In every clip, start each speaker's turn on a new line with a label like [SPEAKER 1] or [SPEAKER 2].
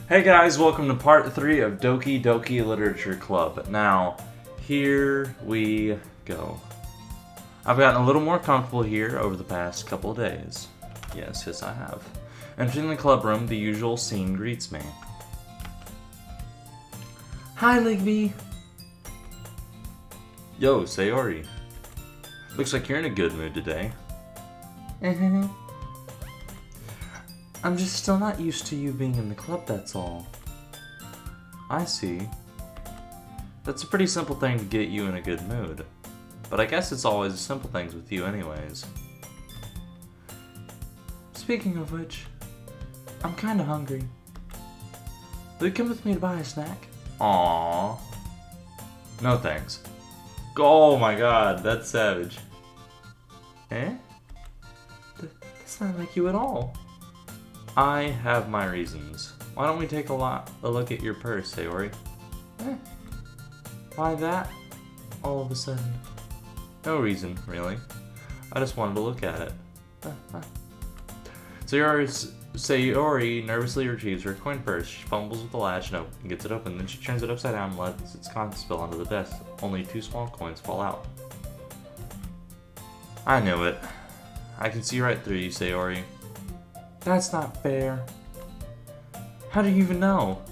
[SPEAKER 1] Hey guys, welcome to part 3 of Doki Doki Literature Club. Now, here we go. I've gotten a little more comfortable here over the past couple of days. Yes, I have. Entering the club room, the usual scene greets me. Hi, Ligby. Yo, Sayori. Looks like you're in a good mood today. I'm just still not used to you being in the club, that's all. I see. That's a pretty simple thing to get you in a good mood. But I guess it's always the simple things with you anyways. Speaking of which, I'm kinda hungry. Will you come with me to buy a snack? Aww. No thanks. Oh my god, that's savage. Eh? That's not like you at all. I have my reasons. Why don't we take a look at your purse, Sayori? Why that? All of a sudden. No reason, really. I just wanted to look at it. Sayori nervously retrieves her coin purse. She fumbles with the latch and gets it open. Then she turns it upside down and lets its contents spill onto the desk. Only 2 small coins fall out. I knew it. I can see right through you, Sayori. That's not fair. How do you even know?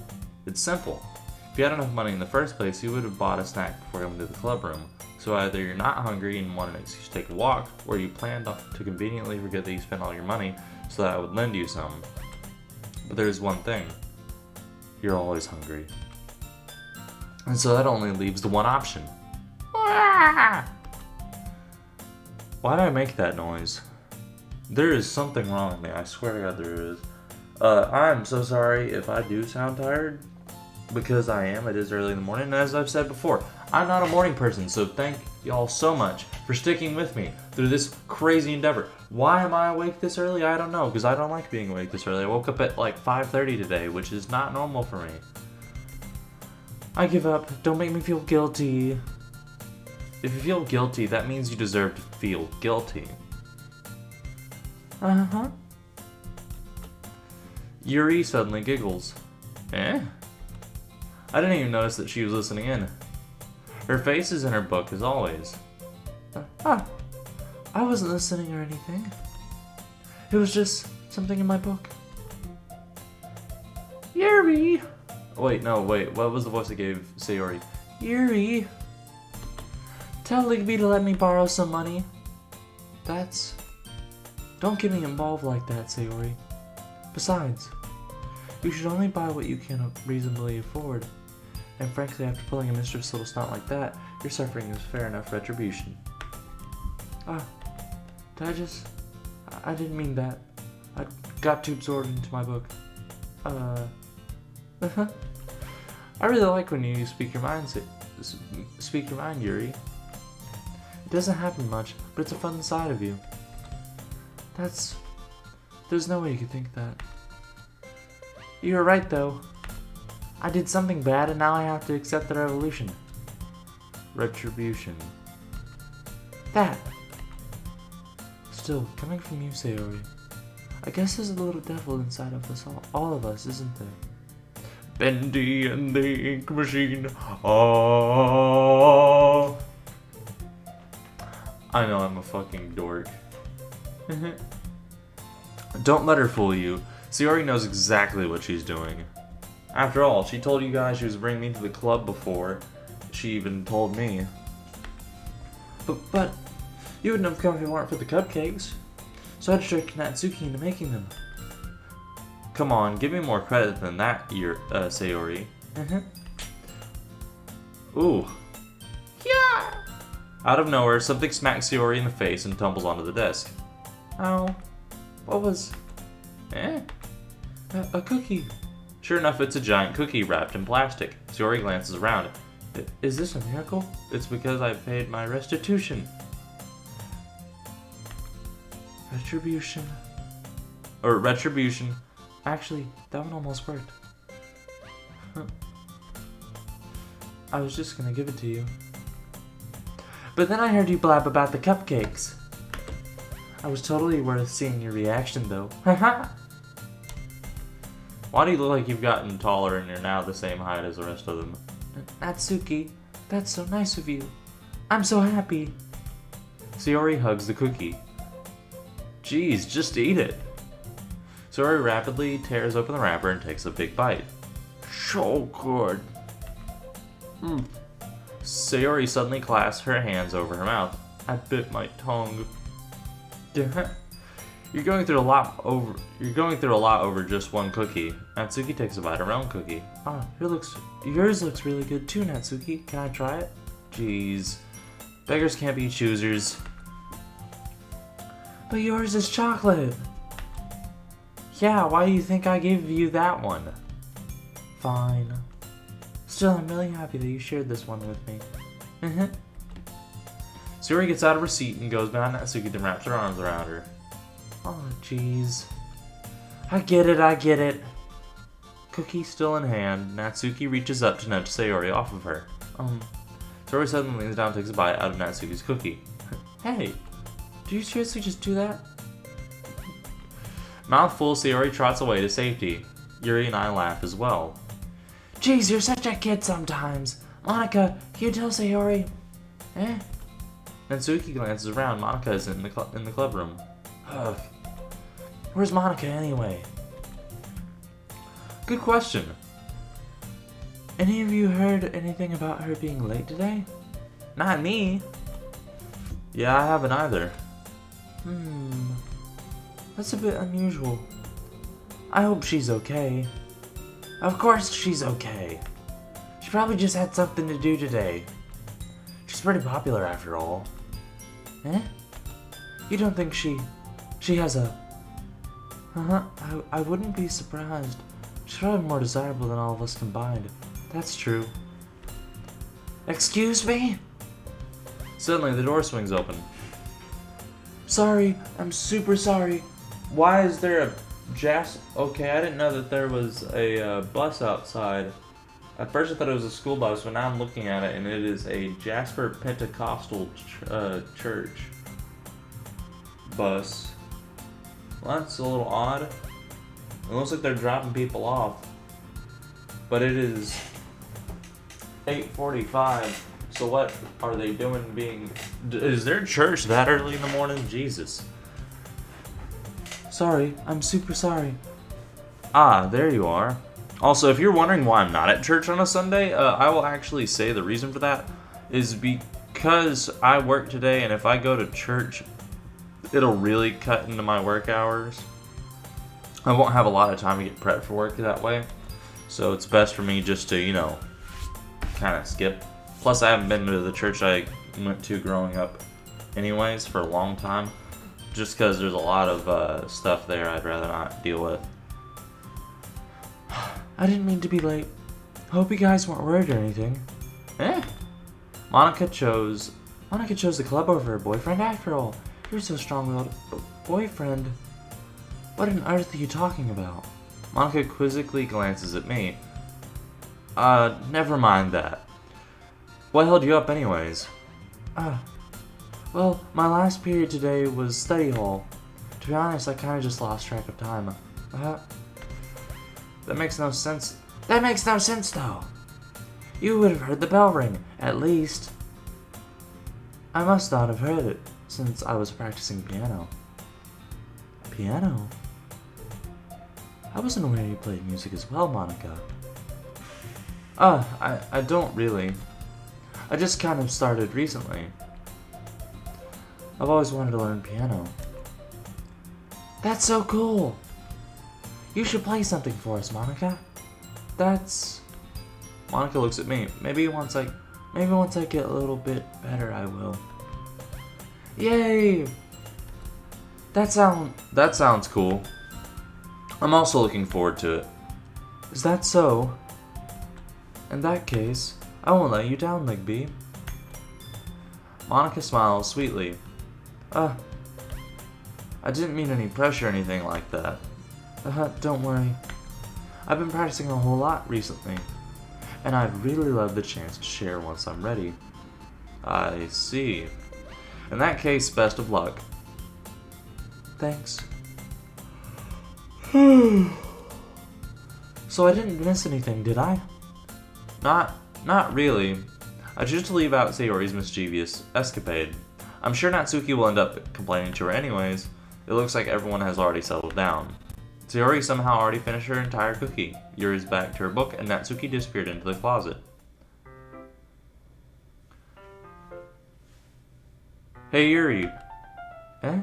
[SPEAKER 1] It's simple. If you had enough money in the first place, you would have bought a snack before coming to the club room. So either you're not hungry and want an excuse to take a walk, or you planned to conveniently forget that you spent all your money so that I would lend you some. But there's one thing. You're always hungry. And so that only leaves the one option. Why did I make that noise? There is something wrong with me, I swear to God there is. I'm so sorry if I do sound tired, because I am. It is early in the morning, and as I've said before, I'm not a morning person, so thank y'all so much for sticking with me through this crazy endeavor. Why am I awake this early? I don't know, because I don't like being awake this early. I woke up at like 5:30 today, which is not normal for me. I give up. Don't make me feel guilty. If you feel guilty, that means you deserve to feel guilty. Uh-huh. Yuri suddenly giggles. Eh? I didn't even notice that she was listening in. Her face is in her book as always. I wasn't listening or anything. It was just something in my book. Yuri! Wait, what was the voice that gave Sayori? Yuri! Tell Ligby to let me borrow some money. Don't get me involved like that, Sayori. Besides, you should only buy what you can reasonably afford. And frankly, after pulling a mischievous little stunt like that, your suffering is fair enough retribution. I didn't mean that. I got too absorbed into my book. I really like when you speak your mind, Yuri. It doesn't happen much, but it's a fun side of you. There's no way you could think that. You're right, though. I did something bad, and now I have to accept the revolution. Retribution. That. Still, coming from you, Sayori, I guess there's a little devil inside of us, all of us, isn't there? Bendy and the ink machine. Oh. I know I'm a fucking dork. Don't let her fool you. Sayori knows exactly what she's doing. After all, she told you guys she was bringing me to the club before she even told me. But you wouldn't have come if it weren't for the cupcakes. So I tricked Natsuki into making them. Come on, give me more credit than that, Sayori. Ooh. Yeah! Out of nowhere, something smacks Sayori in the face and tumbles onto the desk. Ow. What was... A cookie. Sure enough, it's a giant cookie wrapped in plastic. Sayori glances around. Is this a miracle? It's because I paid my restitution. Retribution. Actually, that one almost worked. I was just gonna give it to you. But then I heard you blab about the cupcakes. I was totally worth seeing your reaction, though. Haha. Why do you look like you've gotten taller and you're now the same height as the rest of them? Natsuki, that's so nice of you. I'm so happy. Sayori hugs the cookie. Jeez, just eat it. Sayori rapidly tears open the wrapper and takes a big bite. So good. Sayori suddenly clasps her hands over her mouth. I bit my tongue. You're going through a lot over just one cookie. Natsuki takes a bite of her own cookie. Yours looks really good too, Natsuki. Can I try it? Jeez. Beggars can't be choosers. But yours is chocolate. Yeah, why do you think I gave you that one? Fine. Still, I'm really happy that you shared this one with me. Sayori gets out of her seat and goes behind Natsuki and wraps her arms around her. Oh, jeez. I get it. Cookie still in hand, Natsuki reaches up to nudge Sayori off of her. Sayori suddenly leans down and takes a bite out of Natsuki's cookie. Hey, do you seriously just do that? Mouth full, Sayori trots away to safety. Yuri and I laugh as well. Jeez, you're such a kid sometimes. Monica, can you tell Sayori? Natsuki glances around. Monica is in the club room. Ugh. Where's Monica anyway? Good question. Any of you heard anything about her being late today? Not me. Yeah, I haven't either. That's a bit unusual. I hope she's okay. Of course she's okay. She probably just had something to do today. She's pretty popular after all. You don't think she has a... I wouldn't be surprised. She's probably more desirable than all of us combined. That's true. Excuse me? Suddenly, the door swings open. Sorry, I'm super sorry. Why is there a Okay, I didn't know that there was a bus outside. At first I thought it was a school bus, but now I'm looking at it and it is a Jasper Pentecostal church bus. Well, that's a little odd. It looks like they're dropping people off. But it is 8:45. So what are they doing is their church that early in the morning? Jesus. Sorry, I'm super sorry. Ah, there you are. Also, if you're wondering why I'm not at church on a Sunday, I will actually say the reason for that is because I work today, and if I go to church, it'll really cut into my work hours. I won't have a lot of time to get prepped for work that way. So it's best for me just to, kind of skip. Plus, I haven't been to the church I went to growing up anyways for a long time. Just because there's a lot of stuff there I'd rather not deal with. I didn't mean to be late. Hope you guys weren't worried or anything. Monica chose the club over her boyfriend after all. You're so strong-willed. Boyfriend? What on earth are you talking about? Monica quizzically glances at me. Never mind that. What held you up anyways? Well, my last period today was study hall. To be honest, I kind of just lost track of time. That makes no sense. That makes no sense, though. You would have heard the bell ring, at least. I must not have heard it, since I was practicing piano. Piano? I wasn't aware you played music as well, Monica. I don't really. I just kind of started recently. I've always wanted to learn piano. That's so cool! You should play something for us, Monica. Monica looks at me. Maybe once I get a little bit better, I will. Yay! That sounds cool. I'm also looking forward to it. Is that so? In that case, I won't let you down, LigB. Monica smiles sweetly. I didn't mean any pressure or anything like that. Don't worry. I've been practicing a whole lot recently, and I'd really love the chance to share once I'm ready. I see. In that case, best of luck. Thanks. So I didn't miss anything, did I? Not really. I choose to leave out Sayori's mischievous escapade. I'm sure Natsuki will end up complaining to her anyways. It looks like everyone has already settled down. Sayori somehow already finished her entire cookie. Yuri's back to her book, and Natsuki disappeared into the closet. Hey Yuri. Eh?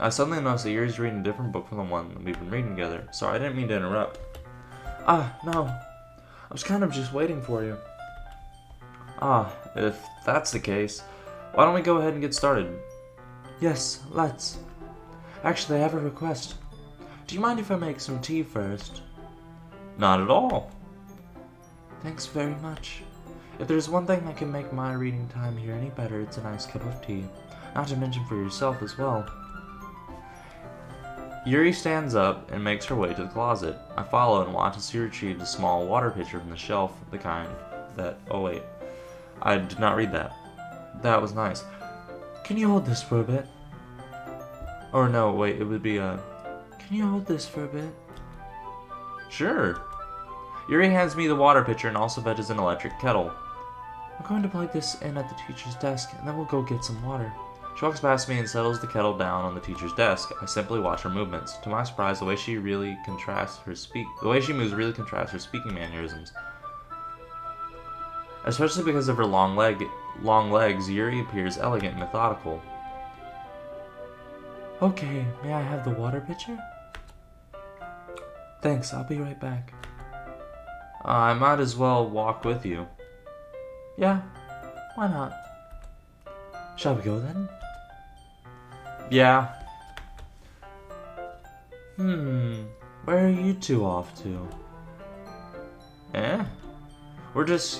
[SPEAKER 1] I suddenly noticed that Yuri's reading a different book from the one we've been reading together. Sorry, I didn't mean to interrupt. No. I was kind of just waiting for you. If that's the case, why don't we go ahead and get started? Yes, let's. Actually, I have a request. Do you mind if I make some tea first? Not at all. Thanks very much. If there's one thing that can make my reading time here any better, it's a nice cup of tea. Not to mention for yourself as well. Yuri stands up and makes her way to the closet. I follow and watch as she retrieves a small water pitcher from the shelf, the kind that... Oh wait, I did not read that. That was nice. Can you hold this for a bit? Or no, wait, it would be Can you hold this for a bit? Sure. Yuri hands me the water pitcher and also fetches an electric kettle. I'm going to plug this in at the teacher's desk, and then we'll go get some water. She walks past me and settles the kettle down on the teacher's desk. I simply watch her movements. To my surprise, the way she moves really contrasts her speaking mannerisms. Especially because of her long legs, Yuri appears elegant and methodical. Okay, may I have the water pitcher? Thanks, I'll be right back. I might as well walk with you. Yeah, why not? Shall we go then? Yeah. Where are you two off to?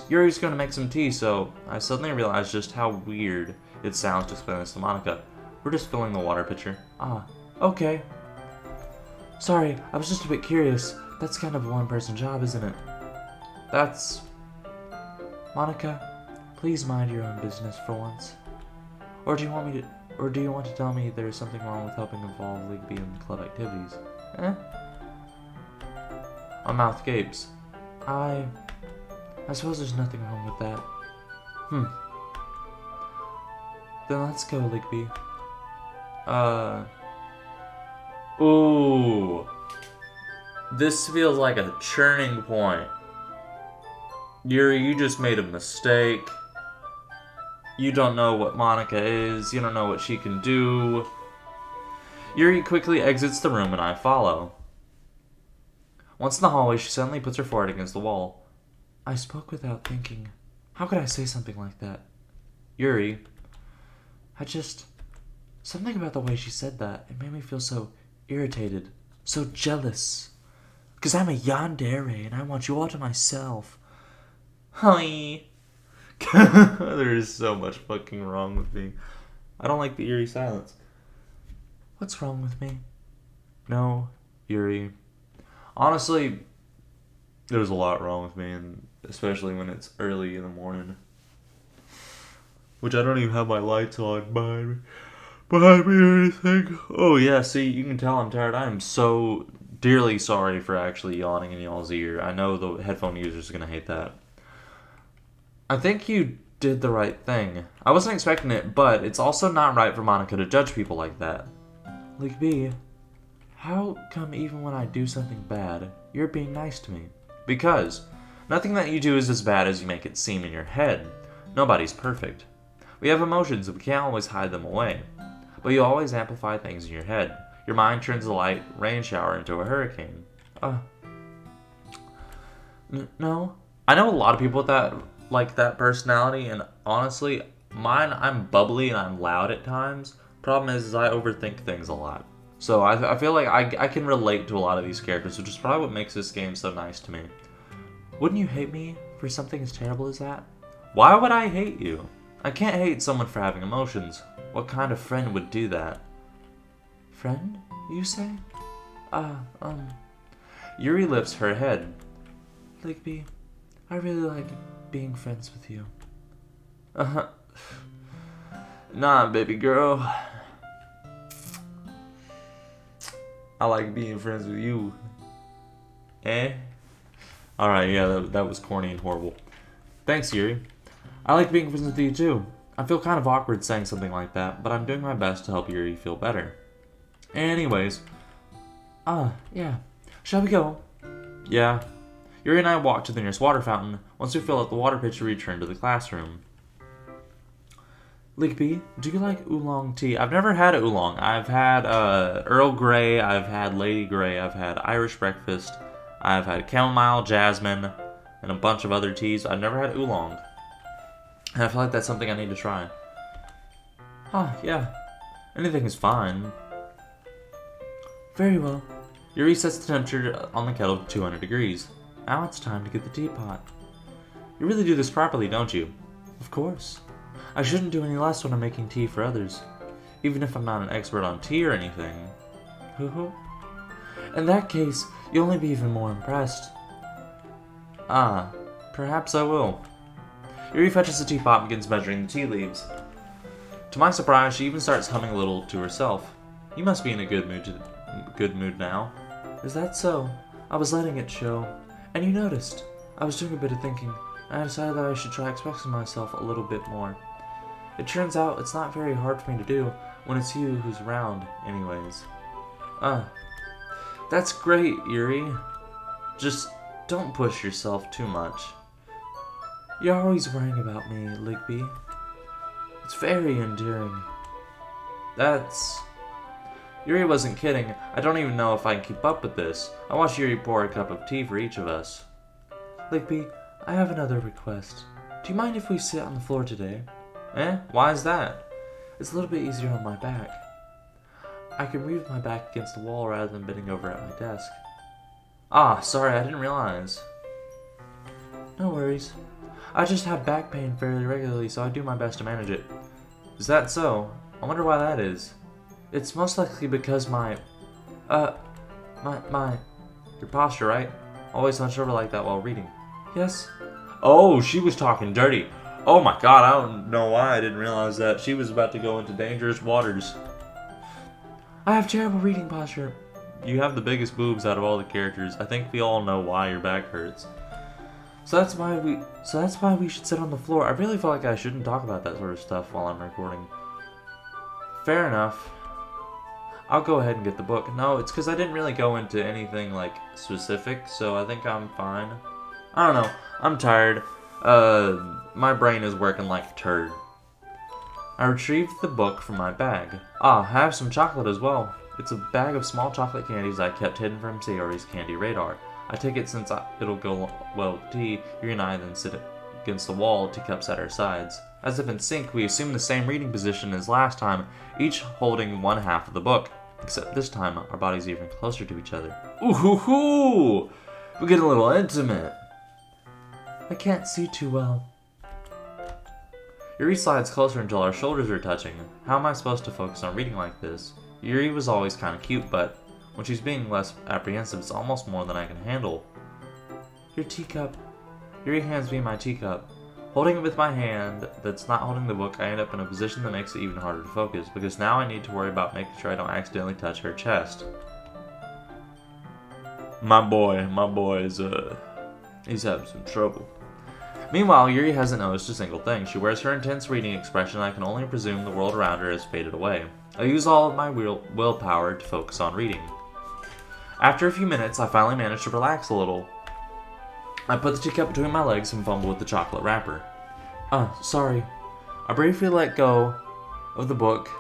[SPEAKER 1] Yuri's gonna make some tea, so I suddenly realized just how weird it sounds to explain this to Monica. We're just filling the water pitcher. Okay. Sorry, I was just a bit curious. That's kind of a one-person job, isn't it? Monica, please mind your own business for once. Or do you want to tell me there's something wrong with helping involve LigBeast in club activities? My mouth gapes. I suppose there's nothing wrong with that. Then let's go, LigBeast. Ooh. This feels like a turning point. Yuri, you just made a mistake. You don't know what Monica is. You don't know what she can do. Yuri quickly exits the room and I follow. Once in the hallway, she suddenly puts her forehead against the wall. I spoke without thinking. How could I say something like that? Yuri. Something about the way she said that, it made me feel so irritated, so jealous. Because I'm a yandere and I want you all to myself. Hi. There is so much fucking wrong with me. I don't like the eerie silence. What's wrong with me? No, Yuri. Honestly, there's a lot wrong with me, and especially when it's early in the morning. Which I don't even have my lights on behind me or anything. Oh yeah, see, you can tell I'm tired. I am so dearly sorry for actually yawning in y'all's ear. I know the headphone users are gonna hate that. I think you did the right thing. I wasn't expecting it, but it's also not right for Monica to judge people like that. LigBeast, how come even when I do something bad, you're being nice to me? Because nothing that you do is as bad as you make it seem in your head. Nobody's perfect. We have emotions and we can't always hide them away. But you always amplify things in your head. Your mind turns a light rain shower into a hurricane. No. I know a lot of people with that personality, and honestly, mine, I'm bubbly and I'm loud at times. Problem is I overthink things a lot. So I feel like I can relate to a lot of these characters, which is probably what makes this game so nice to me. Wouldn't you hate me for something as terrible as that? Why would I hate you? I can't hate someone for having emotions. What kind of friend would do that? Friend, you say? Yuri lifts her head. LigBeast, I really like being friends with you. Nah, baby girl. I like being friends with you. Eh? Alright, yeah, that was corny and horrible. Thanks, Yuri. I like being friends with you too. I feel kind of awkward saying something like that, but I'm doing my best to help Yuri feel better. Anyways. Yeah. Shall we go? Yeah. Yuri and I walk to the nearest water fountain. Once we fill up the water pitcher, we return to the classroom. Ligby, do you like oolong tea? I've never had oolong. I've had Earl Grey, I've had Lady Grey, I've had Irish breakfast, I've had chamomile, jasmine, and a bunch of other teas. I've never had oolong. And I feel like that's something I need to try. Yeah. Anything is fine. Very well. Yuri sets the temperature on the kettle to 200 degrees. Now it's time to get the teapot. You really do this properly, don't you? Of course. I shouldn't do any less when I'm making tea for others, even if I'm not an expert on tea or anything. Hoo-hoo. In that case, you'll only be even more impressed. Perhaps I will. Yuri fetches the teapot and begins measuring the tea leaves. To my surprise, she even starts humming a little to herself. You must be in a good mood now. Is that so? I was letting it show. And you noticed. I was doing a bit of thinking, and I decided that I should try expressing myself a little bit more. It turns out it's not very hard for me to do when it's you who's around, anyways. That's great, Yuri. Just don't push yourself too much. You're always worrying about me, Ligby. It's very endearing. Yuri wasn't kidding. I don't even know if I can keep up with this. I watched Yuri pour a cup of tea for each of us. Ligby, I have another request. Do you mind if we sit on the floor today? Why is that? It's a little bit easier on my back. I can read with my back against the wall rather than bending over at my desk. Sorry, I didn't realize. No worries. I just have back pain fairly regularly, so I do my best to manage it. Is that so? I wonder why that is. It's most likely because your posture, right? Always hunched over like that while reading. Yes? Oh, she was talking dirty. Oh my god, I don't know why I didn't realize that. She was about to go into dangerous waters. I have terrible reading posture. You have the biggest boobs out of all the characters. I think we all know why your back hurts. So that's why we should sit on the floor. I really feel like I shouldn't talk about that sort of stuff while I'm recording. Fair enough. I'll go ahead and get the book. No, it's because I didn't really go into anything, like, specific, so I think I'm fine. I don't know. I'm tired. My brain is working like a turd. I retrieved the book from my bag. I have some chocolate as well. It's a bag of small chocolate candies I kept hidden from Sayori's candy radar. I take it since it'll go well with tea. Yuri and I then sit against the wall, teacups at our sides. As if in sync, we assume the same reading position as last time, each holding one half of the book. Except this time, our bodies are even closer to each other. Ooh hoo hoo! We're getting a little intimate. I can't see too well. Yuri slides closer until our shoulders are touching. How am I supposed to focus on reading like this? Yuri was always kind of cute, but when she's being less apprehensive, it's almost more than I can handle. Your teacup. Yuri hands me my teacup. Holding it with my hand that's not holding the book, I end up in a position that makes it even harder to focus, because now I need to worry about making sure I don't accidentally touch her chest. My boy is, he's having some trouble. Meanwhile, Yuri hasn't noticed a single thing. She wears her intense reading expression, and I can only presume the world around her has faded away. I use all of my willpower to focus on reading. After a few minutes, I finally manage to relax a little. I put the teacup between my legs and fumble with the chocolate wrapper. Sorry. I briefly let go of the book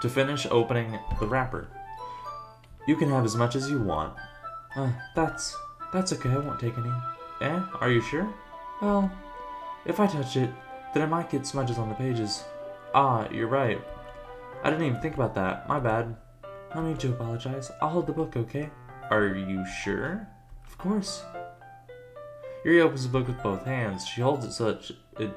[SPEAKER 1] to finish opening the wrapper. You can have as much as you want. That's okay, I won't take any. Are you sure? Well, if I touch it, then I might get smudges on the pages. You're right. I didn't even think about that. My bad. No need to apologize. I'll hold the book, okay? Are you sure? Of course. Yuri opens the book with both hands. She holds it such that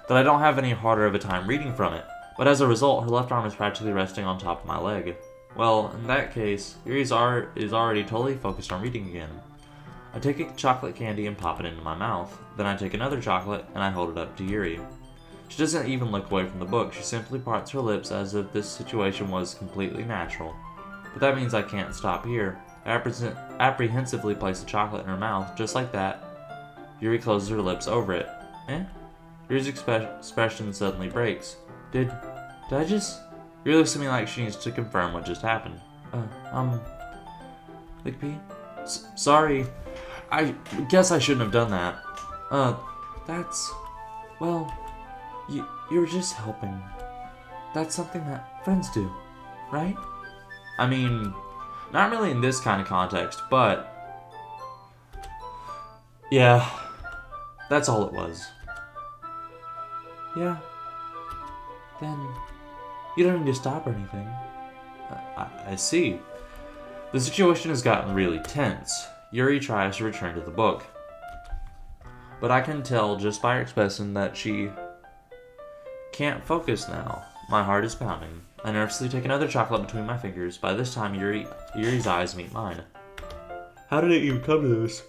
[SPEAKER 1] I don't have any harder of a time reading from it. But as a result, her left arm is practically resting on top of my leg. Well, in that case, Yuri is already totally focused on reading again. I take a chocolate candy and pop it into my mouth. Then I take another chocolate and I hold it up to Yuri. She doesn't even look away from the book. She simply parts her lips as if this situation was completely natural. But that means I can't stop here. I apprehensively place the chocolate in her mouth. Just like that, Yuri closes her lips over it. Eh? Yuri's expression suddenly breaks. Did I just... Yuri looks at me like she needs to confirm what just happened. LigB? Sorry. I guess I shouldn't have done that. That's... Well, you were just helping. That's something that friends do, right? I mean, not really in this kind of context, but... Yeah, that's all it was. Yeah. Then, you don't need to stop or anything. I see. The situation has gotten really tense. Yuri tries to return to the book. But I can tell just by her expression that she can't focus now. My heart is pounding. I nervously take another chocolate between my fingers. By this time, Yuri's eyes meet mine. How did it even come to this?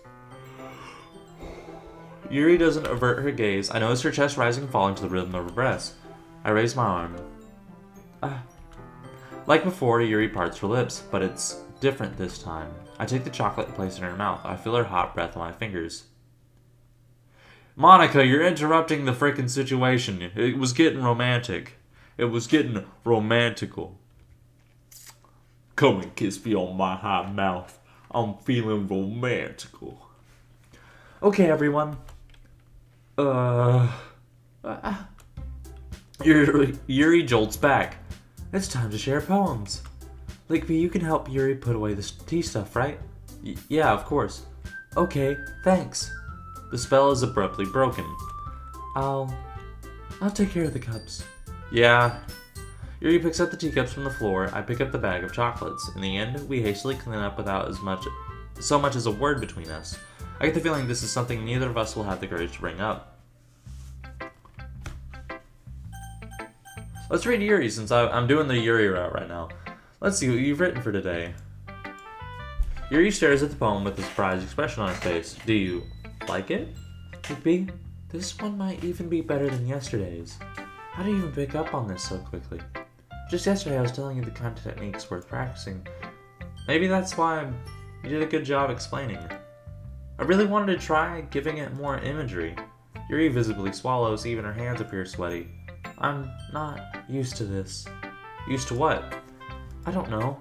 [SPEAKER 1] Yuri doesn't avert her gaze. I notice her chest rising and falling to the rhythm of her breaths. I raise my arm. Like before, Yuri parts her lips, but it's different this time. I take the chocolate and place it in her mouth. I feel her hot breath on my fingers. Monica, you're interrupting the frickin' situation. It was getting romantic. It was getting romantical. Come and kiss me on my hot mouth. I'm feeling romantical. Okay, everyone. Yuri jolts back. It's time to share poems. LigB, you can help Yuri put away the tea stuff, right? Yeah, of course. Okay, thanks. The spell is abruptly broken. I'll take care of the cups. Yeah. Yuri picks up the teacups from the floor. I pick up the bag of chocolates. In the end, we hastily clean up without so much as a word between us. I get the feeling this is something neither of us will have the courage to bring up. Let's read Yuri since I'm doing the Yuri route right now. Let's see what you've written for today. Yuri stares at the poem with a surprised expression on his face. Do you like it? LigB, this one might even be better than yesterday's. How do you even pick up on this so quickly? Just yesterday I was telling you the kind of techniques worth practicing. Maybe that's why you did a good job explaining it. I really wanted to try giving it more imagery. Yuri visibly swallows, even her hands appear sweaty. I'm not used to this. Used to what? I don't know.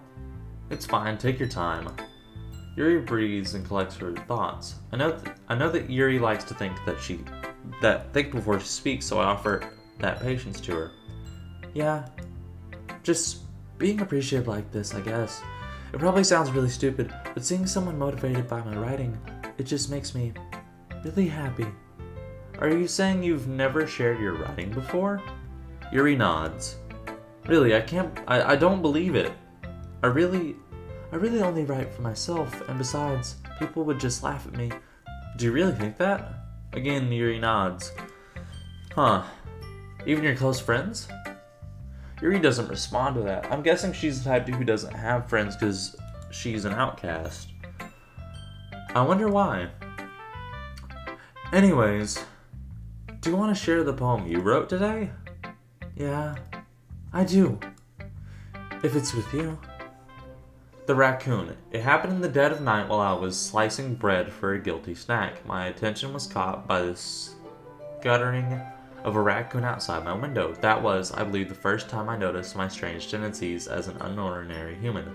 [SPEAKER 1] It's fine, take your time. Yuri breathes and collects her thoughts. I know that Yuri likes to think think before she speaks, so I offer that patience to her. Yeah, just being appreciative like this, I guess. It probably sounds really stupid, but seeing someone motivated by my writing, it just makes me really happy. Are you saying you've never shared your writing before? Yuri nods. Really, I don't believe it. I really only write for myself, and besides, people would just laugh at me. Do you really think that? Again, Yuri nods. Huh. Even your close friends? Yuri doesn't respond to that. I'm guessing she's the type who doesn't have friends because she's an outcast. I wonder why. Anyways, do you want to share the poem you wrote today? Yeah, I do. If it's with you. The raccoon. It happened in the dead of night while I was slicing bread for a guilty snack. My attention was caught by the scuttering of a raccoon outside my window. That was, I believe, the first time I noticed my strange tendencies as an unordinary human.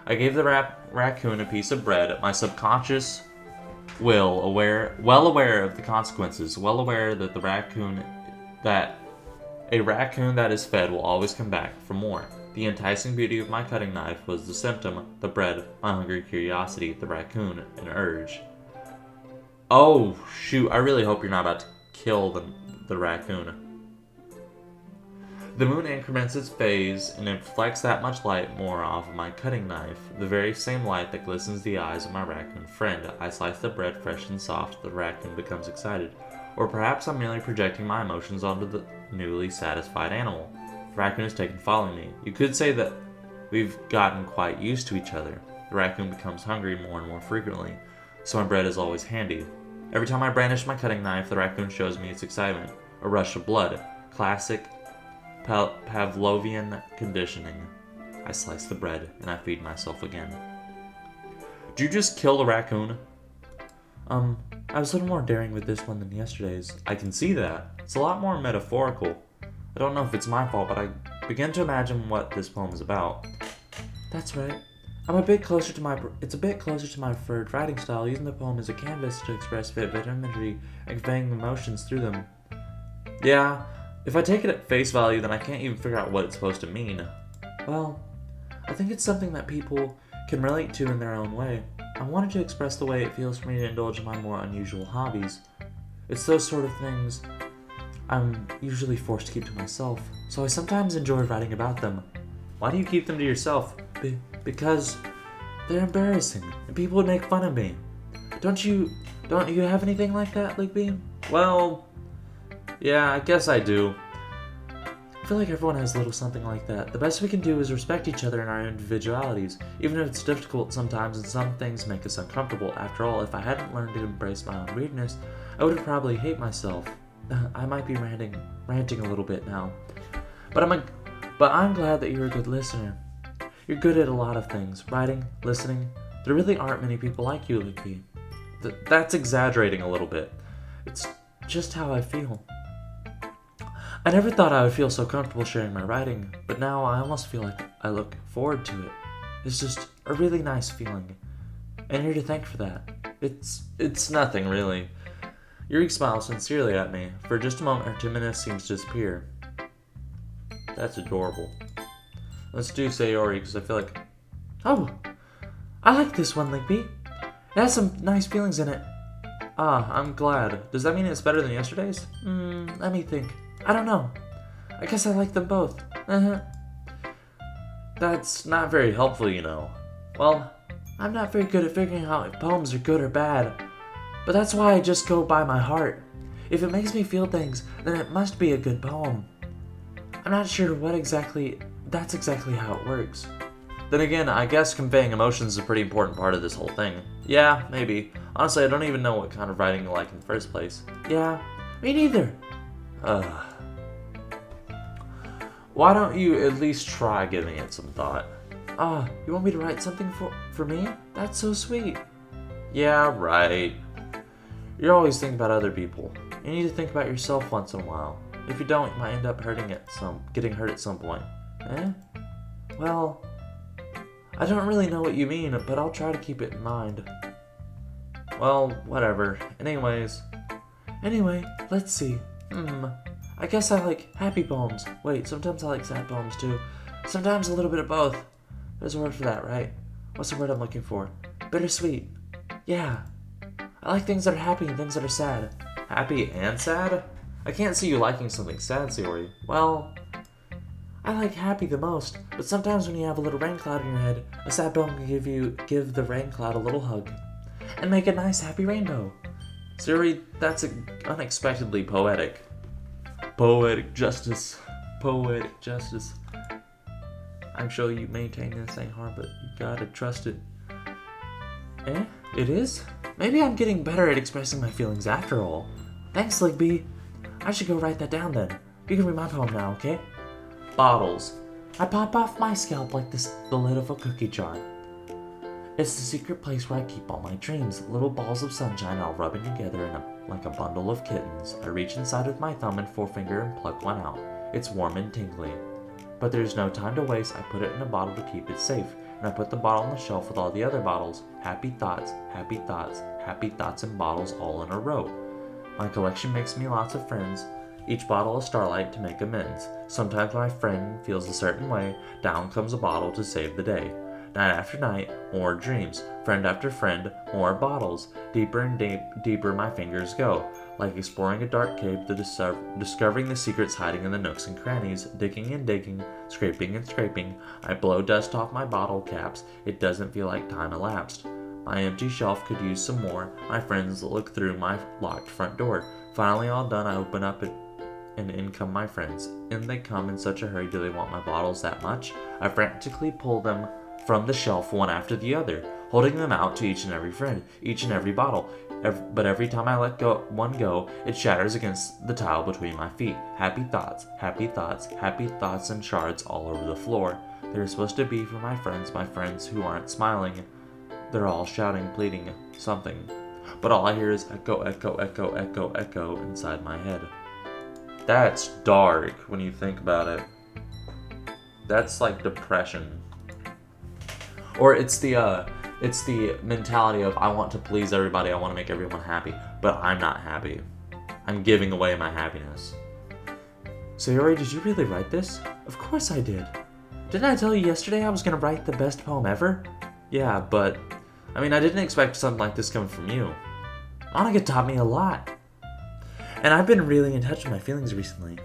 [SPEAKER 1] I gave the raccoon a piece of bread. My subconscious well aware of the consequences, well aware that a raccoon that is fed will always come back for more. The enticing beauty of my cutting knife was the symptom, the bread, my hungry curiosity, the raccoon, an urge. Oh, shoot, I really hope you're not about to kill the raccoon. The moon increments its phase, and it reflects that much light more off of my cutting knife, the very same light that glistens the eyes of my raccoon friend. I slice the bread fresh and soft, the raccoon becomes excited. Or perhaps I'm merely projecting my emotions onto the newly satisfied animal. The raccoon is taken following me. You could say that we've gotten quite used to each other. The raccoon becomes hungry more and more frequently, so my bread is always handy. Every time I brandish my cutting knife, the raccoon shows me its excitement. A rush of blood. Classic Pavlovian conditioning. I slice the bread, and I feed myself again. Did you just kill the raccoon? I was a little more daring with this one than yesterday's. I can see that. It's a lot more metaphorical. I don't know if it's my fault, but I begin to imagine what this poem is about. That's right. It's a bit closer to my preferred writing style, using the poem as a canvas to express vivid imagery and conveying emotions through them. Yeah, if I take it at face value, then I can't even figure out what it's supposed to mean. Well, I think it's something that people can relate to in their own way. I wanted to express the way it feels for me to indulge in my more unusual hobbies. It's those sort of things I'm usually forced to keep to myself, so I sometimes enjoy writing about them. Why do you keep them to yourself? Because they're embarrassing, and people would make fun of me. Don't you have anything like that, LigBeast? Well, yeah, I guess I do. I feel like everyone has a little something like that. The best we can do is respect each other in our individualities, even if it's difficult sometimes and some things make us uncomfortable. After all, if I hadn't learned to embrace my own weirdness, I would probably hate myself. I might be ranting a little bit now. But I'm glad that you're a good listener. You're good at a lot of things. Writing, listening. There really aren't many people like you, LigBeast. That's exaggerating a little bit. It's just how I feel. I never thought I would feel so comfortable sharing my writing, but now I almost feel like I look forward to it. It's just a really nice feeling. And you're to thank for that. It's nothing, really. Yuri smiles sincerely at me. For just a moment, her timidness seems to disappear. That's adorable. Let's do Sayori, because I feel like... Oh! I like this one, LigBeast. It has some nice feelings in it. Ah, I'm glad. Does that mean it's better than yesterday's? Let me think. I don't know. I guess I like them both. That's not very helpful, you know. Well, I'm not very good at figuring out if poems are good or bad. But that's why I just go by my heart. If it makes me feel things, then it must be a good poem. I'm not sure that's exactly how it works. Then again, I guess conveying emotions is a pretty important part of this whole thing. Yeah, maybe. Honestly, I don't even know what kind of writing you like in the first place. Yeah, me neither. Why don't you at least try giving it some thought? You want me to write something for me? That's so sweet. Yeah, right. You're always thinking about other people. You need to think about yourself once in a while. If you don't, you might end up getting hurt at some point. Well, I don't really know what you mean, but I'll try to keep it in mind. Well, whatever. Anyway, let's see. I guess I like happy poems. Wait, sometimes I like sad poems too. Sometimes a little bit of both. There's a word for that, right? What's the word I'm looking for? Bittersweet. Yeah. I like things that are happy and things that are sad. Happy and sad? I can't see you liking something sad, Sayori. Well, I like happy the most, but sometimes when you have a little rain cloud in your head, a sad poem can give the rain cloud a little hug and make a nice happy rainbow. Sayori, that's unexpectedly poetic. Poetic justice. Poetic justice. I'm sure you maintain this ain't hard, but you gotta trust it. It is? Maybe I'm getting better at expressing my feelings after all. Thanks, LigBeast. I should go write that down then. You can read my poem now, okay? Bottles. I pop off my scalp like the lid of a cookie jar. It's the secret place where I keep all my dreams. Little balls of sunshine all rubbing together like a bundle of kittens. I reach inside with my thumb and forefinger and pluck one out. It's warm and tingly. But there's no time to waste. I put it in a bottle to keep it safe. And I put the bottle on the shelf with all the other bottles. Happy thoughts, happy thoughts, happy thoughts in bottles all in a row. My collection makes me lots of friends. Each bottle a starlight to make amends. Sometimes my friend feels a certain way. Down comes a bottle to save the day. Night after night, more dreams. Friend after friend, more bottles. Deeper and deeper my fingers go. Like exploring a dark cave, discovering the secrets hiding in the nooks and crannies. Digging and digging, scraping and scraping. I blow dust off my bottle caps. It doesn't feel like time elapsed. My empty shelf could use some more. My friends look through my locked front door. Finally all done, I open up and in come my friends. In they come in such a hurry. Do they want my bottles that much? I frantically pull them from the shelf one after the other, holding them out to each and every friend, each and every bottle. But every time I let one go, it shatters against the tile between my feet. Happy thoughts, happy thoughts, happy thoughts and shards all over the floor. They're supposed to be for my friends who aren't smiling. They're all shouting, pleading, something. But all I hear is echo, echo, echo, echo, echo inside my head. That's dark when you think about it. That's like depression. Or it's the mentality of I want to please everybody, I want to make everyone happy, but I'm not happy. I'm giving away my happiness. So Yuri, did you really write this? Of course I did. Didn't I tell you yesterday I was gonna write the best poem ever? Yeah, but I didn't expect something like this coming from you. Annika taught me a lot. And I've been really in touch with my feelings recently.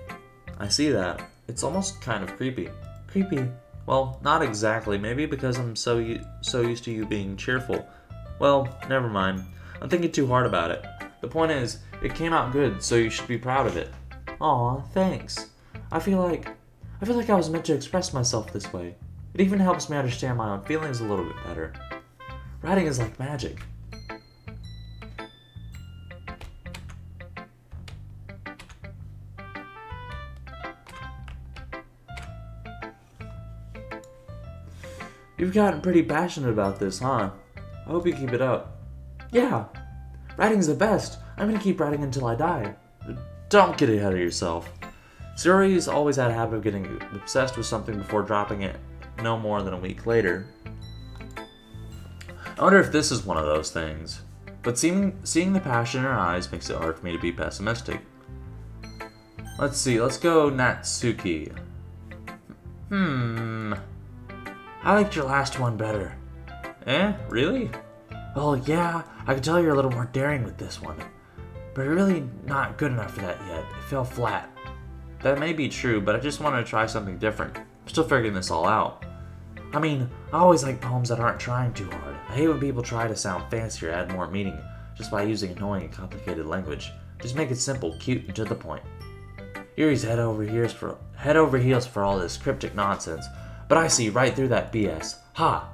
[SPEAKER 1] I see that. It's almost kind of creepy. Creepy? Well, not exactly. Maybe because I'm so used to you being cheerful. Well, never mind. I'm thinking too hard about it. The point is, it came out good, so you should be proud of it. Aw, thanks. I feel like I was meant to express myself this way. It even helps me understand my own feelings a little bit better. Writing is like magic. You've gotten pretty passionate about this, huh? I hope you keep it up. Yeah, writing's the best. I'm gonna keep writing until I die. Don't get ahead of yourself. Suri's always had a habit of getting obsessed with something before dropping it no more than a week later. I wonder if this is one of those things. But seeing the passion in her eyes makes it hard for me to be pessimistic. Let's see, let's go Natsuki. I liked your last one better. Eh? Really? Well, yeah, I could tell you're a little more daring with this one. But you're really not good enough for that yet. It fell flat. That may be true, but I just wanted to try something different. I'm still figuring this all out. I always like poems that aren't trying too hard. I hate when people try to sound fancy or add more meaning just by using annoying and complicated language. Just make it simple, cute, and to the point. Yuri's head over heels for all this cryptic nonsense, but I see right through that BS. Ha!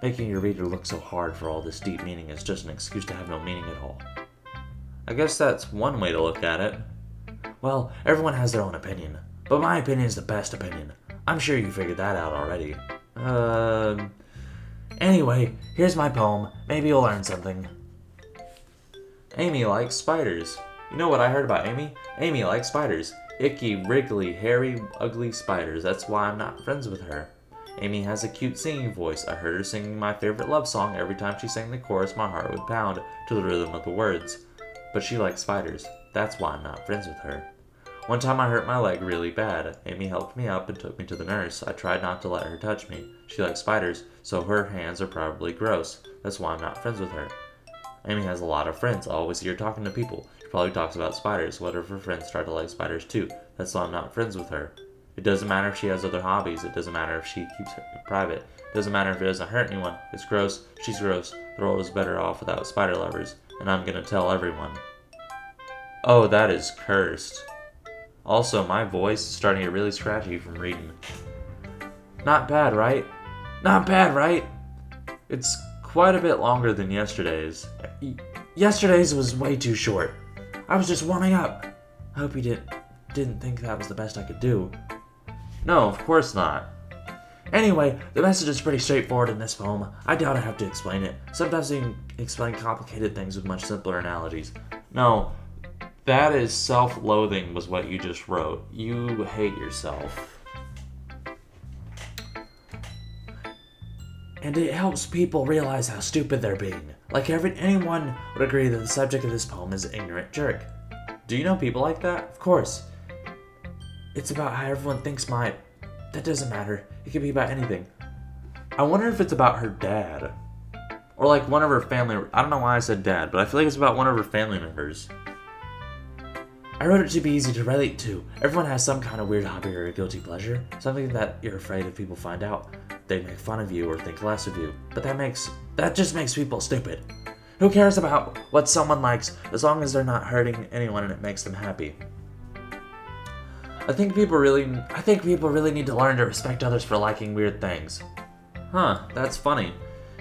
[SPEAKER 1] Making your reader look so hard for all this deep meaning is just an excuse to have no meaning at all. I guess that's one way to look at it. Well, everyone has their own opinion, but my opinion is the best opinion. I'm sure you figured that out already. Anyway, here's my poem. Maybe you'll learn something. Amy likes spiders. You know what I heard about Amy? Amy likes spiders. Icky, wriggly, hairy, ugly spiders. That's why I'm not friends with her. Amy has a cute singing voice. I heard her singing my favorite love song. Every time she sang the chorus, my heart would pound to the rhythm of the words. But she likes spiders. That's why I'm not friends with her. One time I hurt my leg really bad. Amy helped me up and took me to the nurse. I tried not to let her touch me. She likes spiders, so her hands are probably gross. That's why I'm not friends with her. Amy has a lot of friends. I always see her talking to people. She probably talks about spiders. What if her friends start to like spiders too? That's why I'm not friends with her. It doesn't matter if she has other hobbies. It doesn't matter if she keeps it private. It doesn't matter if it doesn't hurt anyone. It's gross. She's gross. The world is better off without spider lovers. And I'm gonna tell everyone. Oh, that is cursed. Also, my voice is starting to get really scratchy from reading. Not bad, right? Not bad, right? It's quite a bit longer than yesterday's. Yesterday's was way too short. I was just warming up. I hope you didn't think that was the best I could do. No, of course not. Anyway, the message is pretty straightforward in this poem. I doubt I have to explain it. Sometimes you can explain complicated things with much simpler analogies. No, that is self-loathing was what you just wrote. You hate yourself. And it helps people realize how stupid they're being. Like anyone would agree that the subject of this poem is an ignorant jerk. Do you know people like that? Of course. It's about how everyone thinks that doesn't matter. It could be about anything. I wonder if it's about her dad. Or like one of her family. I don't know why I said dad, but I feel like it's about one of her family members. I wrote it to be easy to relate to. Everyone has some kind of weird hobby or a guilty pleasure. Something that you're afraid if people find out. They make fun of you or think less of you. But that just makes people stupid. Who cares about what someone likes as long as they're not hurting anyone and it makes them happy? I think people really need to learn to respect others for liking weird things. Huh, that's funny.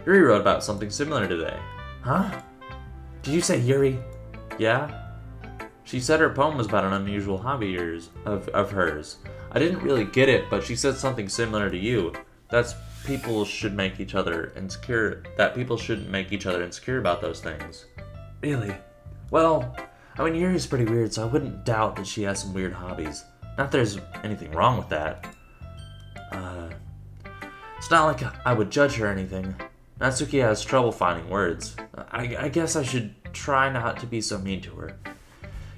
[SPEAKER 1] Yuri wrote about something similar today. Huh? Did you say Yuri? Yeah? She said her poem was about an unusual hobby of hers. I didn't really get it, but she said something similar to you. That's people should make each other insecure, that people shouldn't make each other insecure about those things. Really? Well, I mean, Yuri's pretty weird, so I wouldn't doubt that she has some weird hobbies. Not that there's anything wrong with that. It's not like I would judge her or anything. Natsuki has trouble finding words. I guess I should try not to be so mean to her.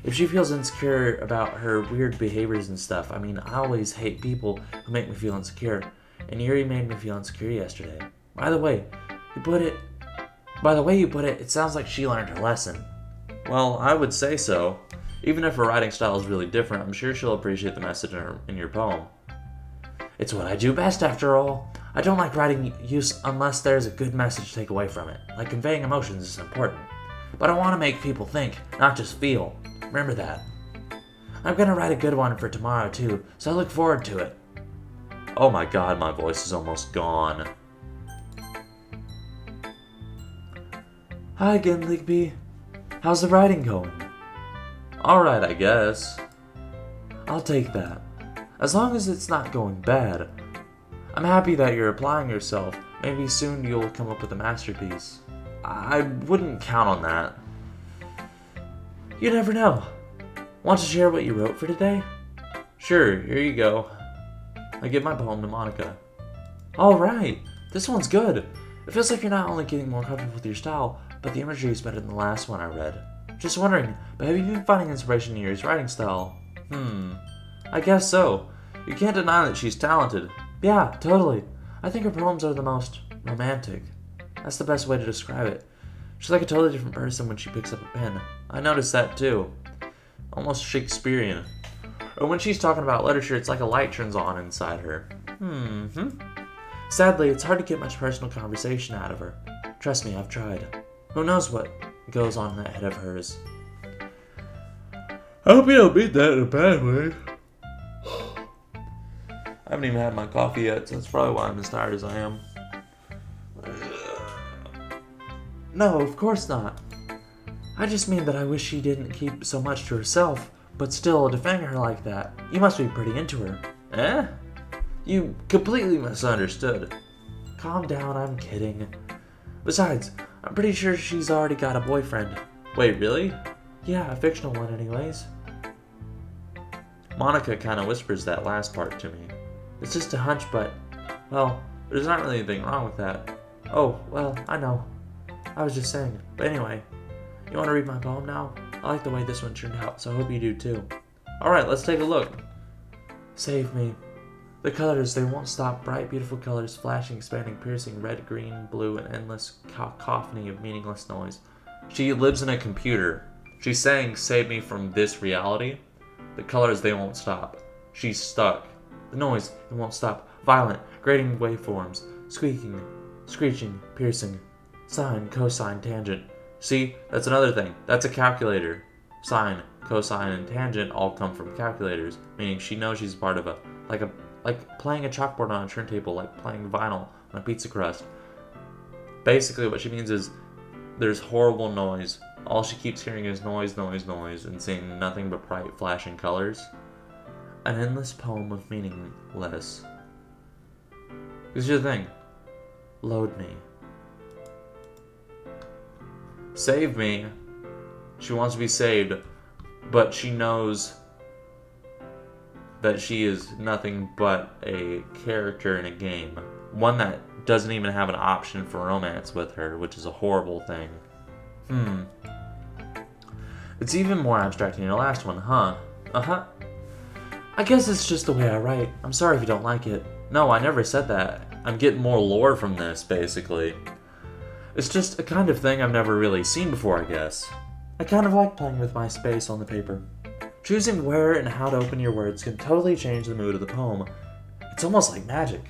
[SPEAKER 1] If she feels insecure about her weird behaviors and stuff, I mean, I always hate people who make me feel insecure, and Yuri made me feel insecure yesterday. By the way you put it, it sounds like she learned her lesson. Well, I would say so. Even if her writing style is really different, I'm sure she'll appreciate the message in your poem. It's what I do best, after all. I don't like writing use unless there's a good message to take away from it. Like conveying emotions is important. But I want to make people think, not just feel. Remember that. I'm gonna write a good one for tomorrow too, so I look forward to it. Oh my god, my voice is almost gone. Hi again, LigB. How's the writing going? Alright, I guess. I'll take that. As long as it's not going bad. I'm happy that you're applying yourself. Maybe soon you'll come up with a masterpiece. I wouldn't count on that. You never know. Want to share what you wrote for today? Sure, here you go. I give my poem to Monica. Alright, this one's good. It feels like you're not only getting more comfortable with your style, but the imagery is better than the last one I read. Just wondering, but have you been finding inspiration in Yuri's writing style? I guess so. You can't deny that she's talented. Yeah, totally. I think her poems are the most romantic. That's the best way to describe it. She's like a totally different person when she picks up a pen. I noticed that too. Almost Shakespearean. Or when she's talking about literature, it's like a light turns on inside her. Sadly, it's hard to get much personal conversation out of her. Trust me, I've tried. Who knows what goes on in that head of hers. I hope you don't mean that in a bad way. I haven't even had my coffee yet, so that's probably why I'm as tired as I am. No, of course not. I just mean that I wish she didn't keep so much to herself, but still defending her like that. You must be pretty into her. Eh? You completely misunderstood. Calm down, I'm kidding. Besides, I'm pretty sure she's already got a boyfriend. Wait, really? Yeah, a fictional one anyways. Monica kind of whispers that last part to me. It's just a hunch, but, well, there's not really anything wrong with that. Oh, well, I know. I was just saying. But anyway, you want to read my poem now? I like the way this one turned out, so I hope you do too. Alright, let's take a look. Save me. The colors, they won't stop. Bright, beautiful colors, flashing, expanding, piercing, red, green, blue, an endless cacophony of meaningless noise. She lives in a computer. She's saying, save me from this reality. The colors, they won't stop. She's stuck. The noise, it won't stop. Violent, grating waveforms, squeaking, screeching, piercing. Sine, cosine, tangent. See, that's another thing. That's a calculator. Sine, cosine, and tangent all come from calculators, meaning she knows she's part of like playing a chalkboard on a turntable, like playing vinyl on a pizza crust. Basically, what she means is there's horrible noise. All she keeps hearing is noise, noise, noise, and seeing nothing but bright, flashing colors. An endless poem of meaningless. Here's the thing. Load me. Save me. She wants to be saved, but she knows that she is nothing but a character in a game. One that doesn't even have an option for romance with her, which is a horrible thing. It's even more abstract than your last one, huh? Uh-huh. I guess it's just the way I write. I'm sorry if you don't like it. No, I never said that. I'm getting more lore from this, basically. It's just a kind of thing I've never really seen before, I guess. I kind of like playing with my space on the paper. Choosing where and how to open your words can totally change the mood of the poem. It's almost like magic.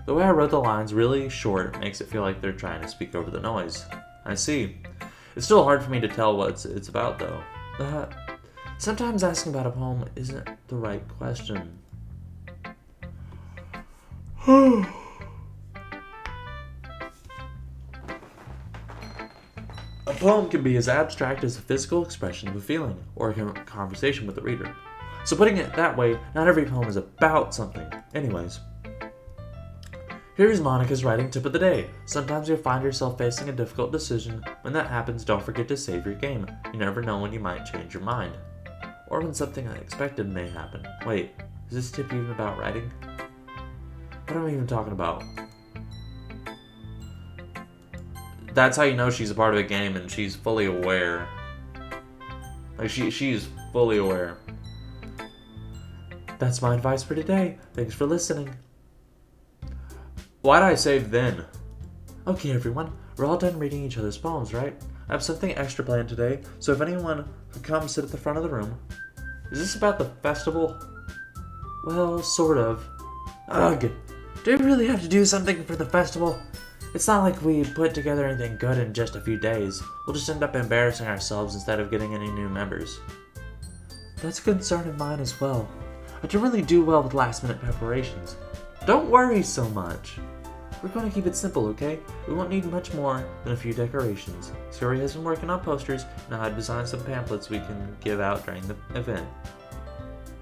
[SPEAKER 1] The way I wrote the lines really short makes it feel like they're trying to speak over the noise. I see. It's still hard for me to tell what it's about, though. Sometimes asking about a poem isn't the right question. A poem can be as abstract as a physical expression of a feeling or a conversation with the reader. So putting it that way, not every poem is about something. Anyways, Here's Monica's writing tip of the day. Sometimes you'll find yourself facing a difficult decision. When that happens, don't forget to save your game. You never know when you might change your mind. Or when something unexpected may happen. Wait, is this tip even about writing? What am I even talking about? That's how you know she's a part of a game and she's fully aware. Like, she's fully aware. That's my advice for today. Thanks for listening. Why'd I save then? Okay, everyone. We're all done reading each other's poems, right? I have something extra planned today, so if anyone could come sit at the front of the room. Is this about the festival? Well, sort of. Ugh. Do we really have to do something for the festival? It's not like we put together anything good in just a few days. We'll just end up embarrassing ourselves instead of getting any new members. That's a concern of mine as well. I don't really do well with last-minute preparations. Don't worry so much. We're going to keep it simple, okay? We won't need much more than a few decorations. Suri has been working on posters, and I've designed some pamphlets we can give out during the event.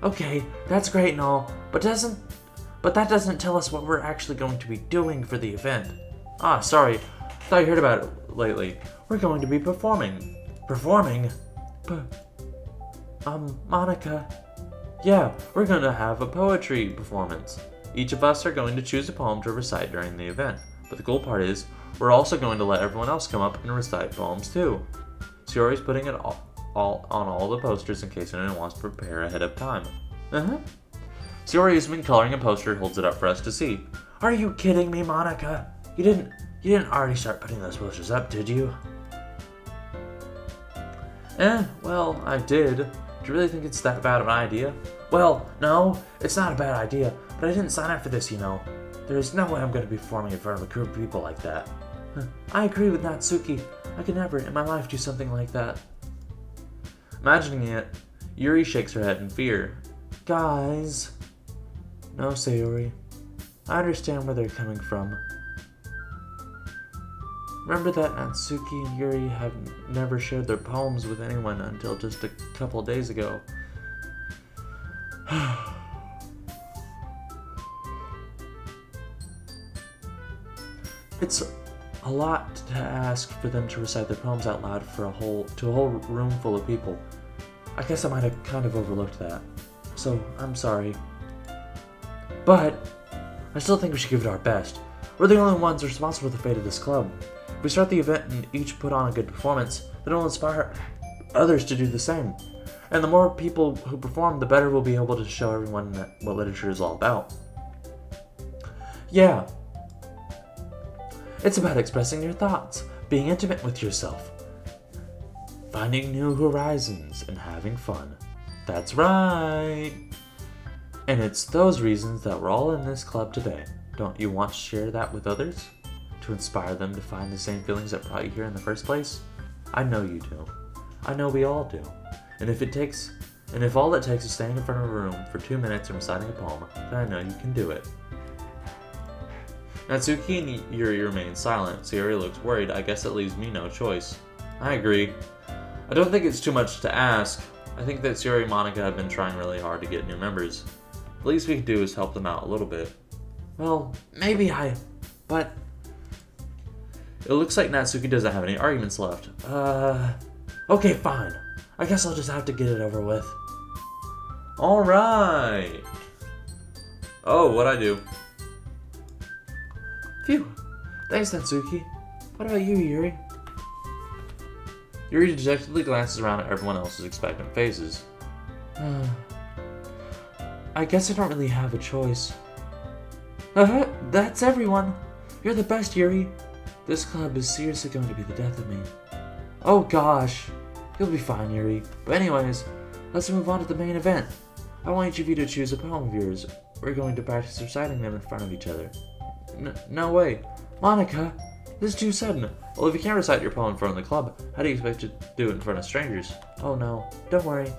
[SPEAKER 1] Okay, that's great and all, but that doesn't tell us what we're actually going to be doing for the event. Ah, sorry. Thought you heard about it lately. We're going to be performing. Performing? Monica. Yeah, we're going to have a poetry performance. Each of us are going to choose a poem to recite during the event. But the cool part is, we're also going to let everyone else come up and recite poems too. Siori's putting it all on all the posters in case anyone wants to prepare ahead of time. Siori has been coloring a poster and holds it up for us to see. Are you kidding me, Monica? You didn't already start putting those posters up, did you? Well, I did. Do you really think it's that bad of an idea? Well, no, it's not a bad idea, but I didn't sign up for this, you know. There is no way I'm going to be performing in front of a group of people like that. I agree with Natsuki. I could never in my life do something like that. Imagining it, Yuri shakes her head in fear. Guys. No, Sayori. I understand where they're coming from. Remember that Natsuki and Yuri have never shared their poems with anyone until just a couple days ago. It's a lot to ask for them to recite their poems out loud to a whole room full of people. I guess I might have kind of overlooked that. So, I'm sorry. But I still think we should give it our best. We're the only ones responsible for the fate of this club. If we start the event and each put on a good performance, then it'll inspire others to do the same. And the more people who perform, the better we'll be able to show everyone what literature is all about. Yeah. It's about expressing your thoughts, being intimate with yourself, finding new horizons, and having fun. That's right! And it's those reasons that we're all in this club today. Don't you want to share that with others? To inspire them to find the same feelings that brought you here in the first place? I know you do. I know we all do. And if all it takes is standing in front of a room for 2 minutes and reciting a poem, then I know you can do it. Natsuki and Yuri remain silent. Sayori looks worried. I guess it leaves me no choice. I agree. I don't think it's too much to ask. I think that Sayori and Monica have been trying really hard to get new members. The least we can do is help them out a little bit. Well, but it looks like Natsuki doesn't have any arguments left. Okay, fine. I guess I'll just have to get it over with. Alright. Oh, what'd I do? Phew. Thanks, Natsuki. What about you, Yuri? Yuri dejectedly glances around at everyone else's expectant faces. I guess I don't really have a choice. That's everyone. You're the best, Yuri. This club is seriously going to be the death of me. Oh gosh. You'll be fine, Yuri. But anyways, let's move on to the main event. I want each of you to choose a poem of yours. We're going to practice reciting them in front of each other. No way. Monica, this is too sudden. Well, if you can't recite your poem in front of the club, how do you expect to do it in front of strangers? Oh no, don't worry.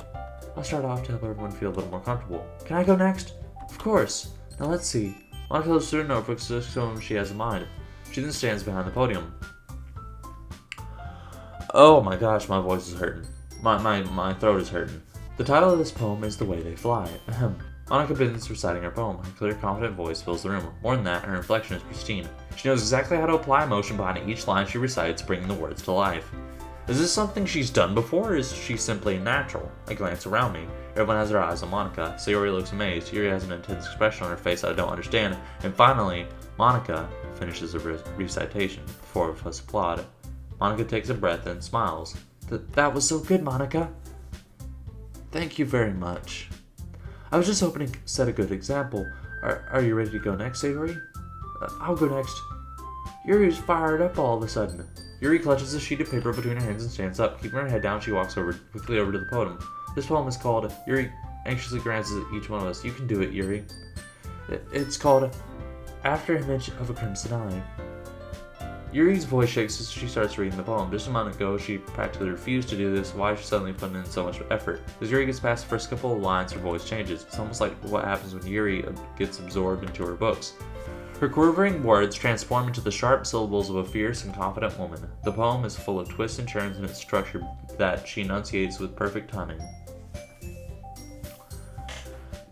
[SPEAKER 1] I'll start off to help everyone feel a little more comfortable. Can I go next? Of course. Now let's see. Monica looks through her notebook to someone she has in mind. She then stands behind the podium. Oh my gosh, my voice is hurting. My throat is hurting. The title of this poem is The Way They Fly. Ahem. Monica begins reciting her poem. Her clear, confident voice fills the room. More than that, her inflection is pristine. She knows exactly how to apply emotion behind each line she recites, bringing the words to life. Is this something she's done before, or is she simply natural? I glance around me. Everyone has their eyes on Monica. Sayori looks amazed. Yuri has an intense expression on her face I don't understand. And finally, Monica finishes the recitation. The four of us applaud. Monica takes a breath and smiles. That was so good, Monica. Thank you very much. I was just hoping to set a good example. Are you ready to go next, Sayori? I'll go next. Yuri's fired up all of a sudden. Yuri clutches a sheet of paper between her hands and stands up. Keeping her head down, she walks quickly over to the podium. This poem is called, Yuri anxiously glances at each one of us. You can do it, Yuri. It's called After Image of a Crimson Eye. Yuri's voice shakes as she starts reading the poem. Just a moment ago, she practically refused to do this. Why is she suddenly putting in so much effort? As Yuri gets past the first couple of lines, her voice changes. It's almost like what happens when Yuri gets absorbed into her books. Her quivering words transform into the sharp syllables of a fierce and confident woman. The poem is full of twists and turns in its structure that she enunciates with perfect timing.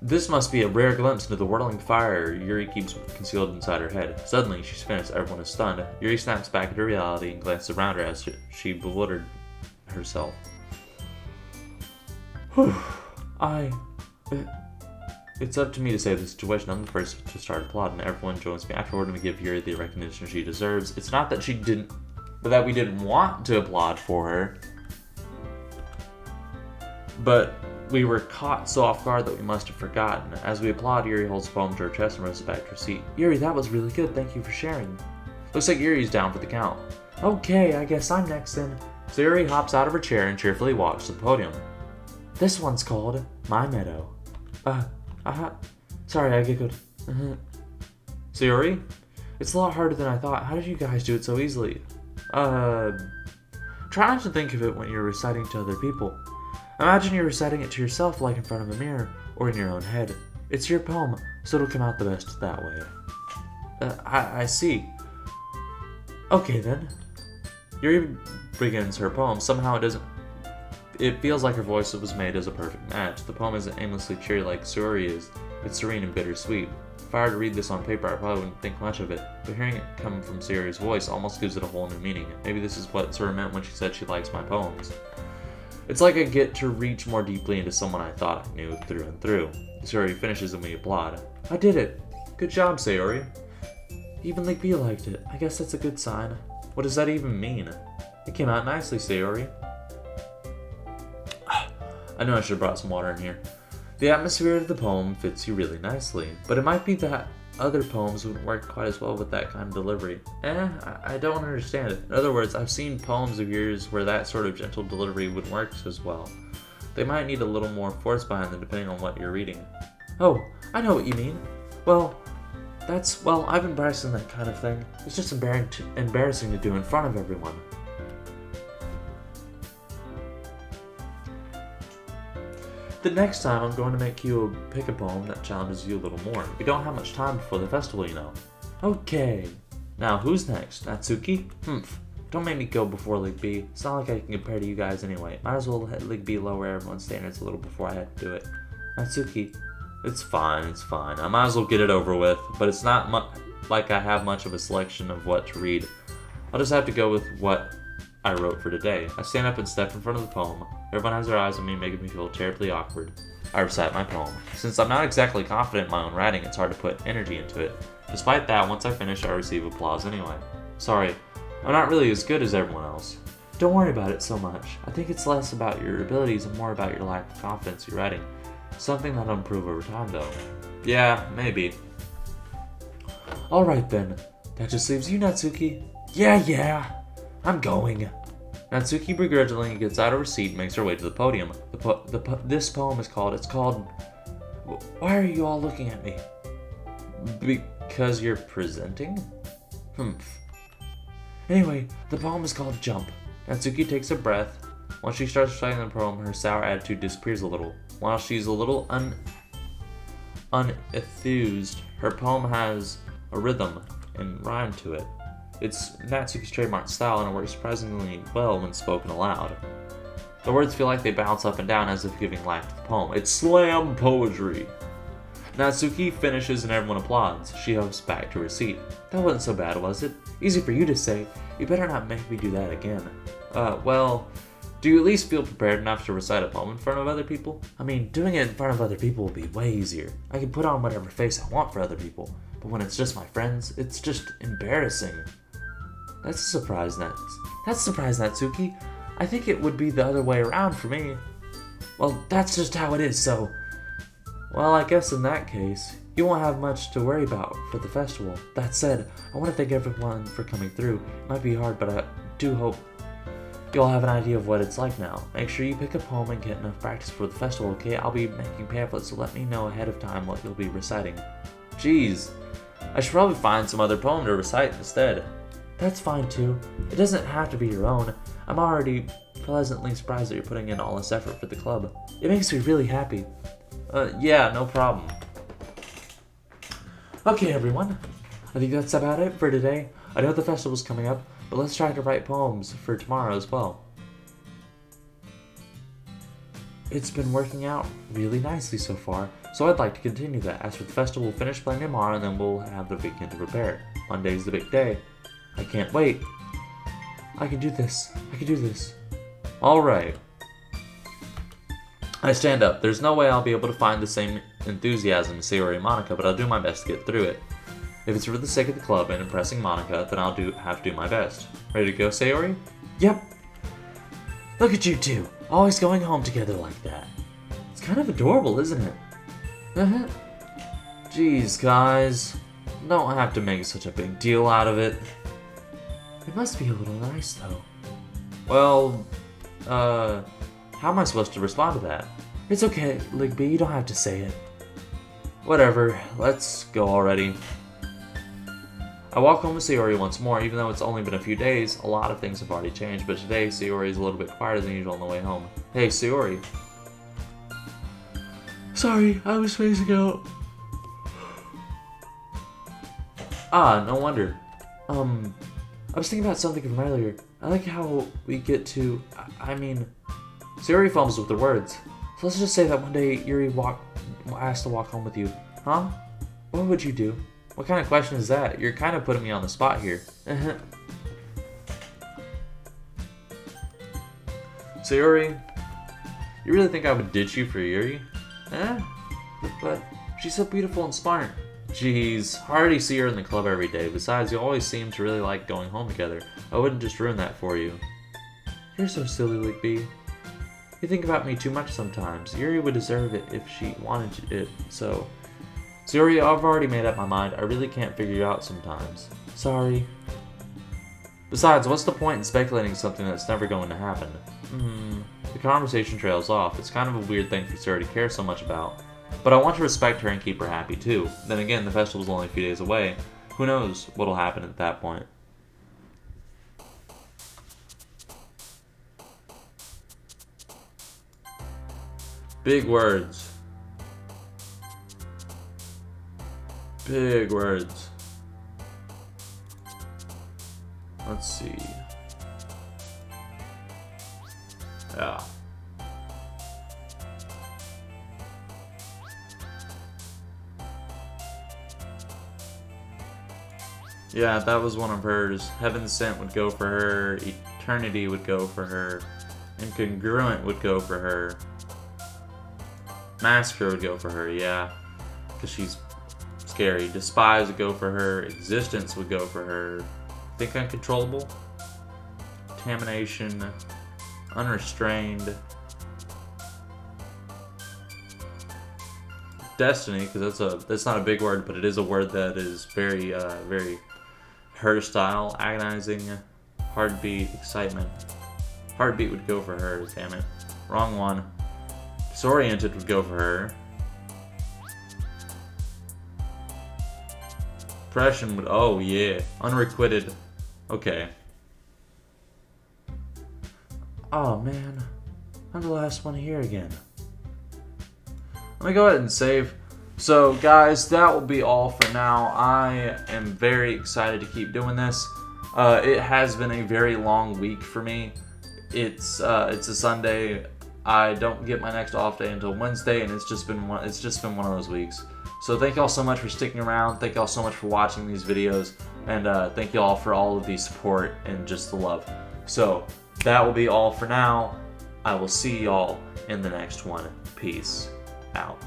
[SPEAKER 1] This must be a rare glimpse into the whirling fire Yuri keeps concealed inside her head. Suddenly, she's finished. Everyone is stunned. Yuri snaps back into reality and glances around her as she bewildered herself. It's up to me to save the situation. I'm the first to start applauding. Everyone joins me afterward, and we give Yuri the recognition she deserves. It's not that that we didn't want to applaud for her, but we were caught so off guard that we must have forgotten. As we applaud, Yuri holds the poem to her chest and rows back to her seat. Yuri, that was really good. Thank you for sharing. Looks like Yuri's down for the count. Okay, I guess I'm next then. So Yuri hops out of her chair and cheerfully walks to the podium. This one's called My Meadow. Sorry, I giggled. Sayori? It's a lot harder than I thought. How did you guys do it so easily? Try not to think of it when you're reciting to other people. Imagine you're reciting it to yourself like in front of a mirror or in your own head. It's your poem, so it'll come out the best that way. I see. Okay then. Yuri begins her poem. Somehow it feels like her voice was made as a perfect match. The poem isn't aimlessly cheery like Sayori is. It's serene and bittersweet. If I were to read this on paper, I probably wouldn't think much of it, but hearing it come from Sayori's voice almost gives it a whole new meaning. Maybe this is what Sora meant when she said she likes my poems. It's like I get to reach more deeply into someone I thought I knew through and through. Sayori finishes and we applaud. I did it! Good job, Sayori. Even LigB liked it. I guess that's a good sign. What does that even mean? It came out nicely, Sayori. I know I should have brought some water in here. The atmosphere of the poem fits you really nicely, but it might be that other poems wouldn't work quite as well with that kind of delivery. I don't understand it. In other words, I've seen poems of yours where that sort of gentle delivery would work as well. They might need a little more force behind them depending on what you're reading. Oh, I know what you mean. Well, I've been practicing that kind of thing. It's just embarrassing to do in front of everyone. The next time I'm going to make you pick a poem that challenges you a little more. We don't have much time before the festival, you know. Okay. Now, who's next? Natsuki? Don't make me go before LigB. It's not like I can compare to you guys anyway. Might as well let LigB lower everyone's standards a little before I have to do it. Natsuki. It's fine. I might as well get it over with, but it's not like I have much of a selection of what to read. I'll just have to go with what I wrote for today. I stand up and step in front of the poem. Everyone has their eyes on me, making me feel terribly awkward. I recite my poem. Since I'm not exactly confident in my own writing, it's hard to put energy into it. Despite that, once I finish, I receive applause anyway. Sorry, I'm not really as good as everyone else. Don't worry about it so much. I think it's less about your abilities and more about your lack of confidence in your writing. Something that'll improve over time, though. Yeah, maybe. Alright then. That just leaves you, Natsuki. Yeah. I'm going. Natsuki begrudgingly gets out of her seat and makes her way to the podium. This poem is called... Why are you all looking at me? Because you're presenting? Anyway, the poem is called Jump. Natsuki takes a breath. Once she starts reciting the poem, her sour attitude disappears a little. While she's a little unenthused, her poem has a rhythm and rhyme to it. It's Natsuki's trademark style, and it works surprisingly well when spoken aloud. The words feel like they bounce up and down as if giving life to the poem. It's slam poetry. Natsuki finishes and everyone applauds. She hops back to her seat. That wasn't so bad, was it? Easy for you to say. You better not make me do that again. Well, do you at least feel prepared enough to recite a poem in front of other people? I mean, doing it in front of other people will be way easier. I can put on whatever face I want for other people, but when it's just my friends, it's just embarrassing. That's a surprise, Natsuki. I think it would be the other way around for me. Well, that's just how it is, so... Well, I guess in that case, you won't have much to worry about for the festival. That said, I want to thank everyone for coming through. It might be hard, but I do hope you'll have an idea of what it's like now. Make sure you pick a poem and get enough practice for the festival, okay? I'll be making pamphlets, so let me know ahead of time what you'll be reciting. Jeez, I should probably find some other poem to recite instead. That's fine too. It doesn't have to be your own. I'm already pleasantly surprised that you're putting in all this effort for the club. It makes me really happy. Yeah, no problem. Okay, everyone. I think that's about it for today. I know the festival's coming up, but let's try to write poems for tomorrow as well. It's been working out really nicely so far, so I'd like to continue that. As for the festival, we'll finish planning tomorrow and then we'll have the weekend to prepare. Monday's the big day. I can't wait. I can do this. Alright. I stand up. There's no way I'll be able to find the same enthusiasm as Sayori and Monica, but I'll do my best to get through it. If it's for the sake of the club and impressing Monica, then I'll have to do my best. Ready to go, Sayori? Yep. Look at you two, always going home together like that. It's kind of adorable, isn't it? Jeez, guys. Don't have to make such a big deal out of it. It must be a little nice, though. Well, how am I supposed to respond to that? It's okay, Ligby, you don't have to say it. Whatever, let's go already. I walk home with Sayori once more, even though it's only been a few days. A lot of things have already changed, but today Sayori is a little bit quieter than usual on the way home. Hey, Sayori. Sorry, I was spacing out. Ah, no wonder. I was thinking about something from earlier. I like how we get to... Sayori fumbles with the words. So let's just say that one day Yuri asked to walk home with you. Huh? What would you do? What kind of question is that? You're kind of putting me on the spot here. Sayori, you really think I would ditch you for Yuri? But she's so beautiful and smart. Jeez, I already see her in the club every day. Besides, you always seem to really like going home together. I wouldn't just ruin that for you. You're so silly, Ligby. You think about me too much sometimes. Yuri would deserve it if she wanted it, so... Sayori, I've already made up my mind. I really can't figure you out sometimes. Sorry. Besides, what's the point in speculating something that's never going to happen? The conversation trails off. It's kind of a weird thing for Sayori to care so much about. But I want to respect her and keep her happy too. Then again, the festival's only a few days away. Who knows what'll happen at that point. Big words. Big words. Let's see. Yeah. Yeah, that was one of hers. Heaven Sent would go for her. Eternity would go for her. Incongruent would go for her. Massacre would go for her, yeah. Because she's scary. Despise would go for her. Existence would go for her. Think Uncontrollable. Contamination. Unrestrained. Destiny, because that's not a big word, but it is a word that is very, very her style. Agonizing. Heartbeat. Excitement. Heartbeat would go for her, damn it. Wrong one. Disoriented would go for her. Depression would, oh yeah. Unrequited. Okay. Oh man. I'm the last one here again. Let me go ahead and save. So guys, that will be all for now. I am very excited to keep doing this. It has been a very long week for me. It's a Sunday. I don't get my next off day until Wednesday, and it's just been one of those weeks. So thank y'all so much for sticking around. Thank y'all so much for watching these videos. And thank y'all for all of the support and just the love. So that will be all for now. I will see y'all in the next one. Peace out.